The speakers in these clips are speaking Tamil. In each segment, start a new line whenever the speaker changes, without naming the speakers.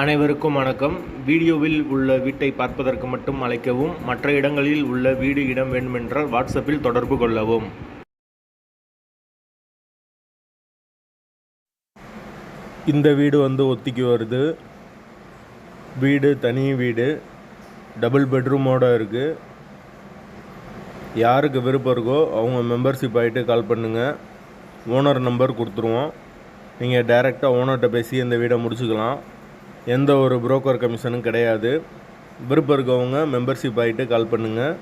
அனைவருக்கும் வணக்கம். வீடியோவில் உள்ள வீட்டை பார்ப்பதற்கு மட்டும் அழைக்கவும். மற்ற இடங்களில் உள்ள வீடு இடம் வேண்டுமென்றால் வாட்ஸ்அப்பில் தொடர்பு கொள்ளவும். இந்த வீடு ஒத்திக்கு வருது. வீடு தனி வீடு, டபுள் பெட்ரூமோடு இருக்குது. யாருக்கு விருப்பம் இருக்கோ அவங்க மெம்பர்ஷிப் ஆகிட்டு கால் பண்ணுங்கள். ஓனர் நம்பர் கொடுத்துருவோம். நீங்கள் டைரெக்டாக ஓனர்கிட்ட பேசி இந்த வீடை முடிச்சுக்கலாம். எந்த ஒரு புரோக்கர் கமிஷனும் கிடையாது. விருப்பம் இருக்கவங்க மெம்பர்ஷிப் ஆகிட்டு கால் பண்ணுங்கள்.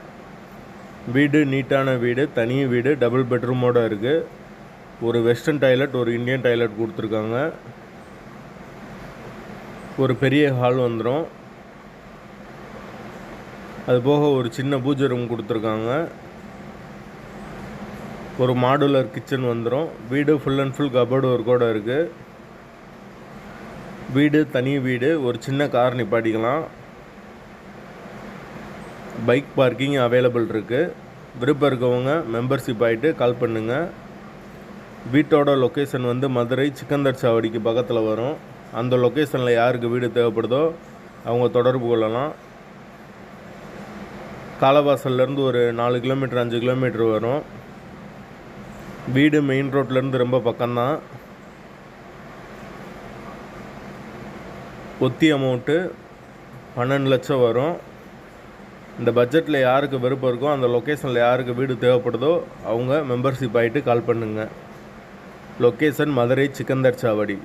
வீடு நீட்டான வீடு, தனி வீடு, டபுள் பெட்ரூமோடு இருக்குது. ஒரு வெஸ்டர்ன் டாய்லெட், ஒரு இந்தியன் டாய்லெட் கொடுத்துருக்காங்க. ஒரு பெரிய ஹால் வந்துடும். அதுபோக ஒரு சின்ன பூஜை ரூம் கொடுத்துருக்காங்க. ஒரு மாடுலர் கிச்சன் வந்துடும். வீடு ஃபுல் அண்ட் ஃபுல் கபோர்டு ஒர்க்கோடு இருக்குது. வீடு தனி வீடு, ஒரு சின்ன கார் நிப்பாட்டிக்கலாம். பைக் பார்க்கிங் அவைலபிள் இருக்குது. விருப்பம் இருக்கவங்க மெம்பர்ஷிப் ஆகிட்டு கால் பண்ணுங்கள். வீட்டோட லொக்கேஷன் மதுரை சிக்கந்தர் சாவடிக்கு பக்கத்தில் வரும். அந்த லொக்கேஷனில் யாருக்கு வீடு தேவைப்படுதோ அவங்க தொடர்பு கொள்ளலாம். காலவாசல்லேருந்து ஒரு 4 கிலோமீட்டர் 5 கிலோமீட்டர் வரும். வீடு மெயின் ரோட்லேருந்து ரொம்ப பக்கம்தான். ஒத்தி அமௌண்ட்டு 12 லட்சம் வரும். இந்த பட்ஜெட்டில் யாருக்கு விருப்பம் இருக்கோ அந்த லொக்கேஷனில் யாருக்கு வீடு தேவைப்படுதோ அவங்க மெம்பர்ஷிப் ஆகிட்டு கால் பண்ணுங்கள். லொக்கேஷன் மதுரை சிக்கந்தர் சாவடி.